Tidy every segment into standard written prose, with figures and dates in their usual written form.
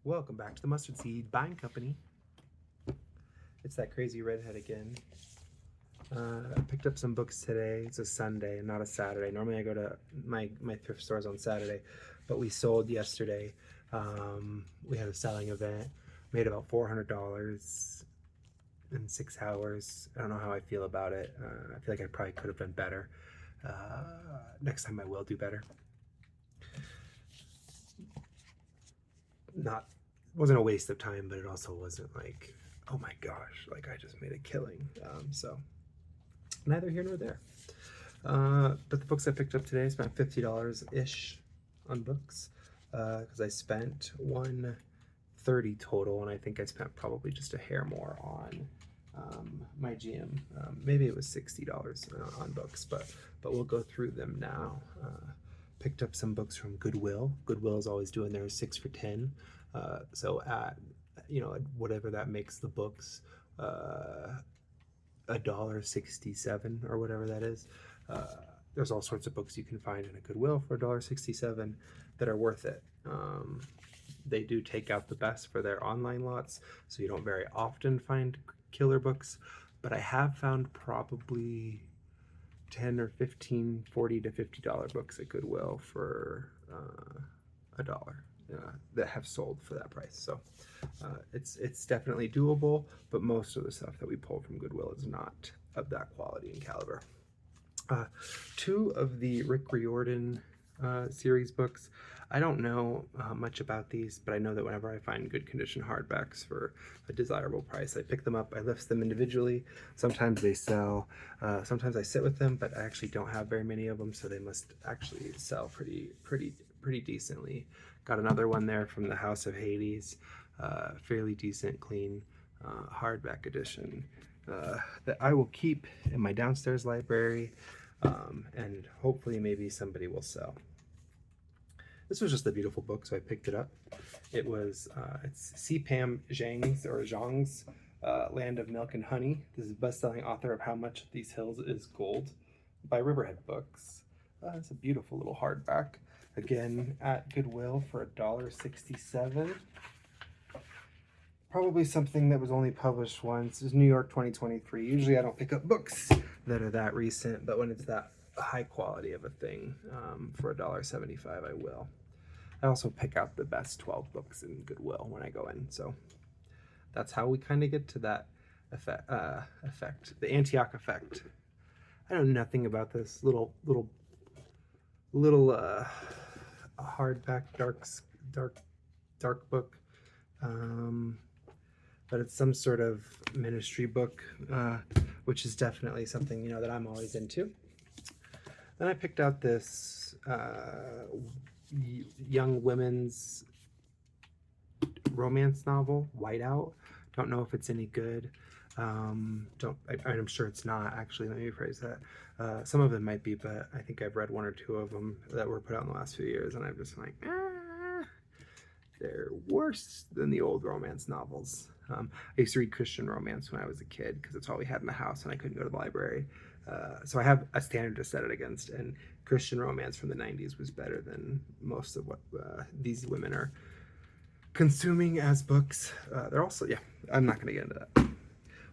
Welcome back to the Mustard Seed Buying Company. It's that crazy redhead again. I picked up some books today. It's a Sunday, not a Saturday. Normally I go to my thrift stores on Saturday, but we sold yesterday. We had a selling event, made about $400 in 6 hours. I don't know how I feel about it. I feel like I probably could have done better. Next time I will do better. Wasn't a waste of time, but it also wasn't like, oh my gosh, like I just made a killing. So neither here nor there. But the books I picked up today, I spent $50-ish on books because I spent $130 total, and I think I spent probably just a hair more on my GM. Maybe it was $60 on books, but we'll go through them now. Picked up some books from Goodwill. Goodwill is always doing their 6 for $10. So at whatever that makes the books, $1.67 or whatever that is. There's all sorts of books you can find in a Goodwill for $1.67 that are worth it. They do take out the best for their online lots, so you don't very often find killer books, but I have found probably 10 or 15, $40 to $50 books at Goodwill for $1 that have sold for that price. So it's definitely doable, but most of the stuff that we pull from Goodwill is not of that quality and caliber. 2 of the Rick Riordan series books. I don't know much about these, but I know that whenever I find good condition hardbacks for a desirable price, I pick them up, I list them individually. Sometimes they sell, sometimes I sit with them, but I actually don't have very many of them, so they must actually sell pretty decently. Got another one there from the House of Hades, fairly decent, clean hardback edition that I will keep in my downstairs library, and hopefully maybe somebody will sell. This was just a beautiful book, so I picked it up. It was, it's C. Pam Zhang's Land of Milk and Honey. This is best-selling author of How Much of These Hills is Gold by Riverhead Books. It's a beautiful little hardback. Again, at Goodwill for $1.67. Probably something that was only published once. It's New York 2023. Usually I don't pick up books that are that recent, but when it's that high quality of a thing, for $1.75 I will. I also pick out the best 12 books in Goodwill when I go in, so that's how we kind of get to that effect, the Antioch effect. I know nothing about this little hardback dark book, but it's some sort of ministry book, which is definitely something that I'm always into. Then I picked out this young women's romance novel, Whiteout. Don't know if it's any good. I'm sure it's not, actually. Let me rephrase that. Some of them might be, but I think I've read 1 or 2 of them that were put out in the last few years, and I'm just like, they're worse than the old romance novels. I used to read Christian romance when I was a kid because it's all we had in the house and I couldn't go to the library. So I have a standard to set it against, and Christian romance from the 90s was better than most of what these women are consuming as books. They're also, I'm not going to get into that.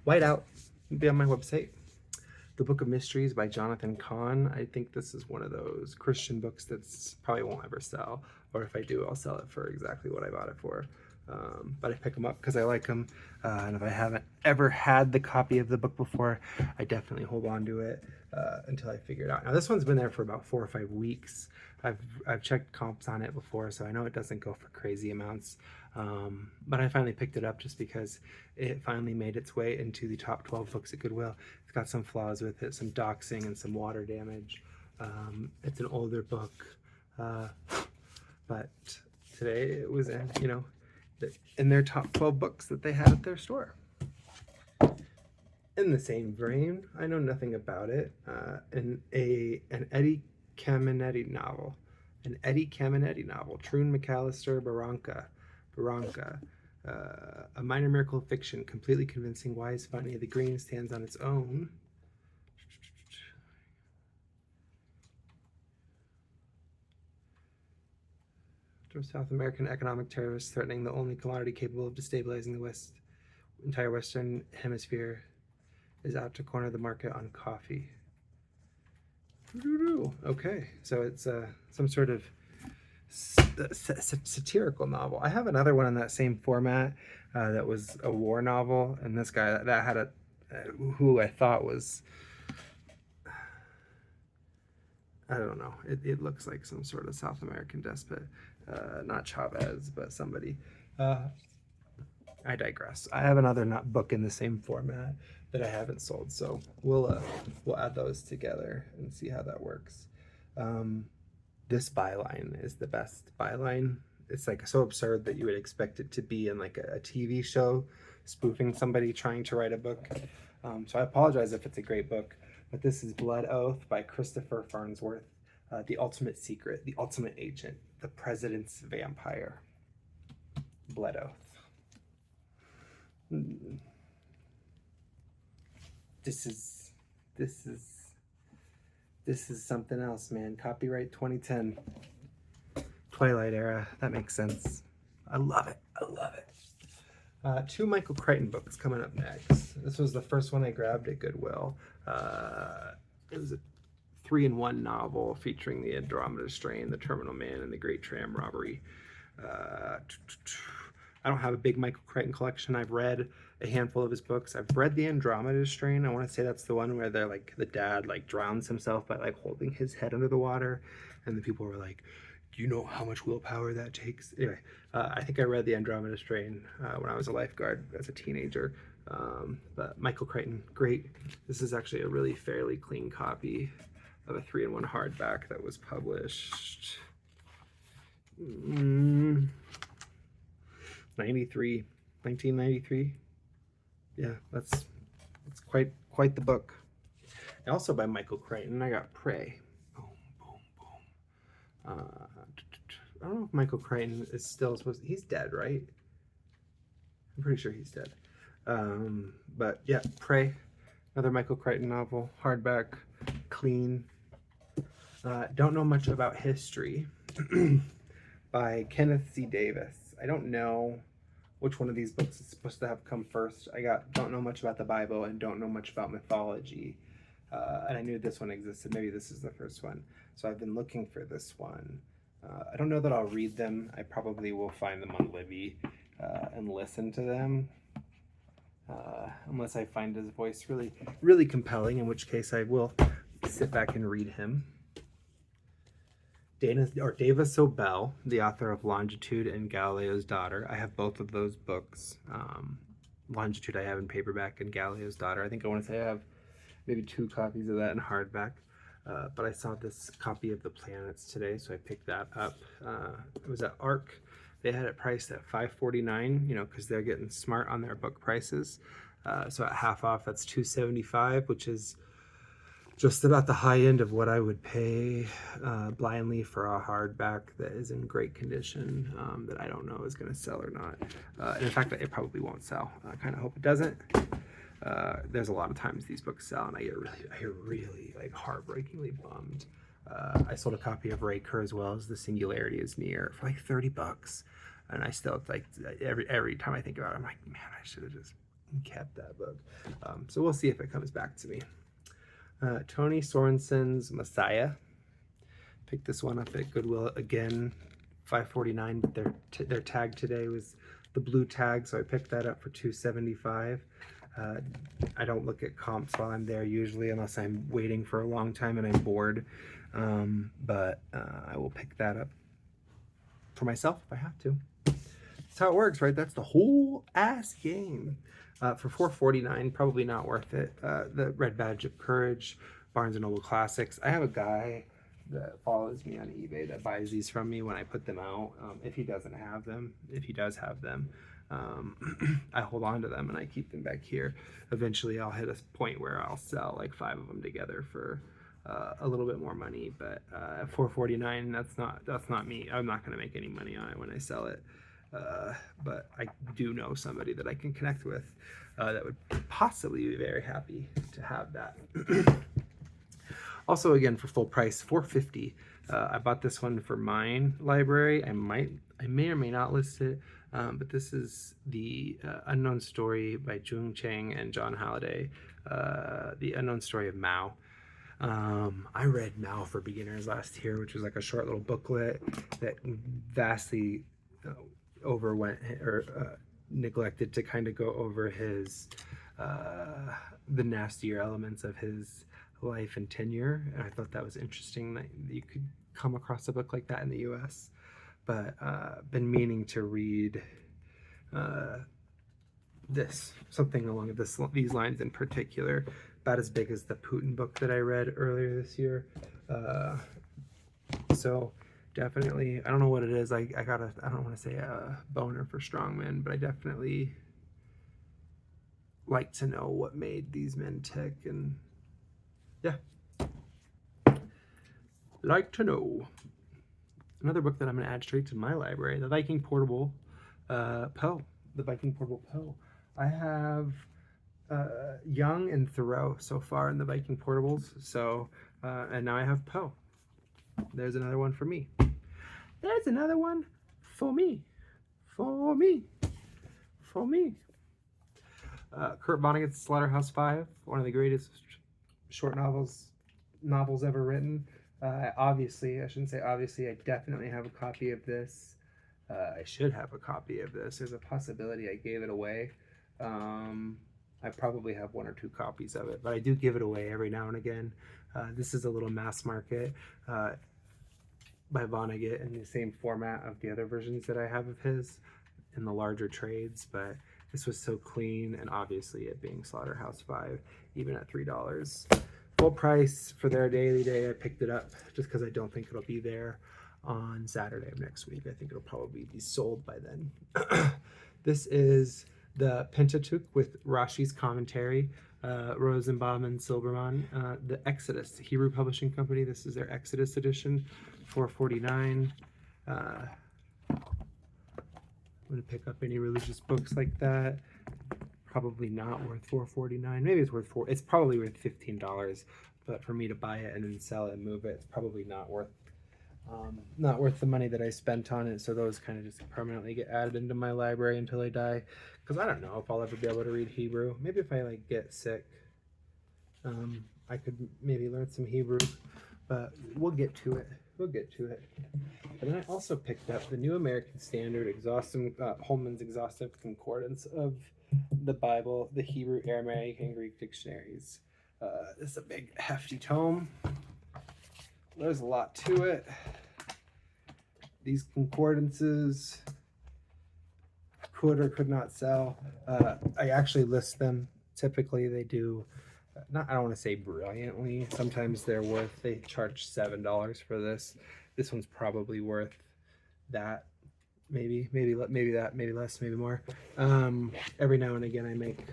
Whiteout will be on my website. The Book of Mysteries by Jonathan Cahn. I think this is one of those Christian books that's probably won't ever sell, or if I do, I'll sell it for exactly what I bought it for. But I pick them up because I like them, and if I haven't ever had the copy of the book before, I definitely hold on to it until I figure it out. Now this one's been there for about 4 or 5 weeks. I've checked comps on it before, so I know it doesn't go for crazy amounts, but I finally picked it up just because it finally made its way into the top 12 books at Goodwill. It's got some flaws with it, some doxing and some water damage. It's an older book, but today it was in their top 12 books that they had at their store. In the same vein, I know nothing about it. An Eddie Caminetti novel. An Eddie Caminetti novel. Troon McAllister Barranca. A minor miracle fiction, completely convincing, wise, funny. The Green stands on its own. South American economic terrorists threatening the only commodity capable of destabilizing the entire Western Hemisphere is out to corner the market on coffee. Okay, so it's some sort of satirical novel. I have another one in that same format that was a war novel, and this guy that had who I thought was, I don't know, it looks like some sort of South American despot, not Chavez, but somebody. I digress. I have another book in the same format that I haven't sold, so we'll add those together and see how that works. This byline is the best byline. It's like so absurd that you would expect it to be in like a TV show spoofing somebody trying to write a book. So I apologize if it's a great book, but this is Blood Oath by Christopher Farnsworth. The Ultimate Secret, the Ultimate Agent, the President's Vampire. Blood Oath. This is something else, man. Copyright 2010. Twilight era. That makes sense. I love it. I love it. Two Michael Crichton books coming up next. This was the first one I grabbed at Goodwill. It was a 3-in-1 novel featuring the Andromeda Strain, the Terminal Man, and the Great Tram Robbery. I don't have a big Michael Crichton collection. I've read a handful of his books. I've read the Andromeda Strain. I want to say that's the one where they're like the dad like drowns himself by like holding his head under the water, and the people were like, "Do you know how much willpower that takes?" Anyway, I think I read the Andromeda Strain when I was a lifeguard as a teenager. But Michael Crichton, great. This is actually a really fairly clean copy of a 3-in-1 hardback that was published 1993. Yeah, that's quite the book. And also by Michael Crichton, I got Prey. Boom, boom, boom. I don't know if Michael Crichton is still supposed to, he's dead, right? I'm pretty sure he's dead. But yeah, Prey, another Michael Crichton novel, hardback, clean. Don't know much about history by Kenneth C. Davis. I don't know which one of these books is supposed to have come first. Don't know much about the Bible and don't know much about mythology. And I knew this one existed. Maybe this is the first one. So I've been looking for this one. I don't know that I'll read them. I probably will find them on Libby and listen to them. Unless I find his voice really, really compelling, in which case I will sit back and read him. Dava Sobel, the author of Longitude and Galileo's Daughter. I have both of those books. Longitude I have in paperback, and Galileo's Daughter, I think I want to say I have maybe 2 copies of that in hardback. But I saw this copy of The Planets today, so I picked that up. It was at ARC. They had it priced at $5.49, you know, because they're getting smart on their book prices. So at half off, that's $2.75, which is just about the high end of what I would pay blindly for a hardback that is in great condition, that I don't know is going to sell or not. And in fact, it probably won't sell. I kind of hope it doesn't. There's a lot of times these books sell, and I get really like heartbreakingly bummed. I sold a copy of Ray Kurzweil's The Singularity is Near for like $30, and I still like every time I think about it, I'm like, man, I should have just kept that book. So we'll see if it comes back to me. Tony Sorensen's Messiah. Picked this one up at Goodwill again, $5.49, but their tag today was the blue tag, so I picked that up for $2.75. I don't look at comps while I'm there usually, unless I'm waiting for a long time and I'm bored. But I will pick that up for myself if I have to. That's how it works, right? That's the whole ass game. For $4.49, probably not worth it. The Red Badge of Courage, Barnes & Noble Classics. I have a guy that follows me on eBay that buys these from me when I put them out. If he doesn't have them, if he does have them, I hold on to them and I keep them back here. Eventually I'll hit a point where I'll sell like 5 of them together for a little bit more money, but at $4.49, that's not me. I'm not going to make any money on it when I sell it. But I do know somebody that I can connect with that would possibly be very happy to have that. Also, again, for full price, $4.50. I bought this one for mine library. I may or may not list it, but this is the Unknown Story by Jung Chang and John Halliday, The Unknown Story of Mao. I read Mao for Beginners last year, which was like a short little booklet that vastly overwent or neglected to kind of go over his the nastier elements of his life and tenure, and I thought that was interesting that you could come across a book like that in the U.S. But been meaning to read something along these lines in particular, about as big as the Putin book that I read earlier this year. So definitely, I don't know what it is. I don't want to say a boner for strongmen, but I definitely like to know what made these men tick, and yeah, like to know. Another book that I'm going to add straight to my library, the Viking Portable Poe. The Viking Portable Poe. I have Young and Thoreau so far in the Viking Portables, so and now I have Poe. There's another one for me. There's another one for me. For me. For me. Kurt Vonnegut's Slaughterhouse-Five, one of the greatest short novels ever written. Obviously, I shouldn't say obviously, I definitely have a copy of this. I should have a copy of this. There's a possibility I gave it away. I probably have 1 or 2 copies of it, but I do give it away every now and again. This is a little mass market by Vonnegut in the same format of the other versions that I have of his in the larger trades, but this was so clean, and obviously it being Slaughterhouse-Five, even at $3. Full price for their daily day. I picked it up just because I don't think it'll be there on Saturday of next week. I think it'll probably be sold by then. This is the Pentateuch with Rashi's commentary, Rosenbaum and Silberman. The Exodus, Hebrew Publishing Company. This is their Exodus edition, $4.49. I'm gonna pick up any religious books like that. Probably not worth $4.49. Maybe it's worth It's probably worth $15. But for me to buy it and then sell it and move it, it's probably not worth the money that I spent on it. So those kind of just permanently get added into my library until I die. Because I don't know if I'll ever be able to read Hebrew. Maybe if I like get sick, I could maybe learn some Hebrew. But we'll get to it. We'll get to it. And then I also picked up the New American Standard, Holman's Exhaustive Concordance of the Bible, the Hebrew, Aramaic, and Greek dictionaries. This is a big, hefty tome. There's a lot to it. These concordances could or could not sell. I actually list them. Typically, they do. I don't want to say brilliantly. Sometimes they charge $7 for this. This one's probably worth that. Maybe less, maybe more. Every now and again, I make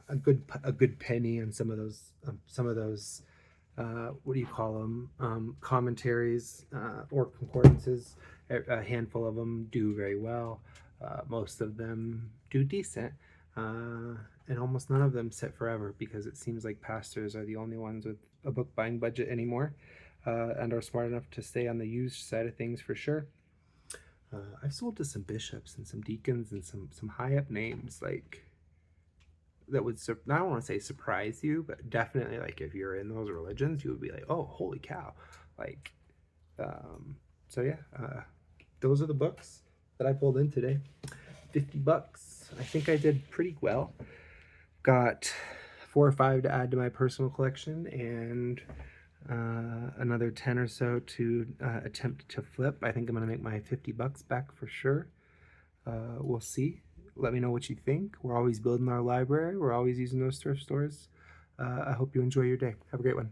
a good penny on some of those what do you call them? Commentaries or concordances. A handful of them do very well. Most of them do decent. And almost none of them sit forever, because it seems like pastors are the only ones with a book buying budget anymore, and are smart enough to stay on the used side of things for sure. I've sold to some bishops and some deacons and some high up names like that would I don't want to say surprise you, but definitely like if you're in those religions, you would be like, oh, holy cow! Like, so yeah, those are the books that I pulled in today. $50. I think I did pretty well. Got 4 or 5 to add to my personal collection, and another 10 or so to attempt to flip. I think I'm gonna make my $50 back for sure. We'll see. Let me know what you think. We're always building our library. We're always using those thrift stores. I hope you enjoy your day. Have a great one.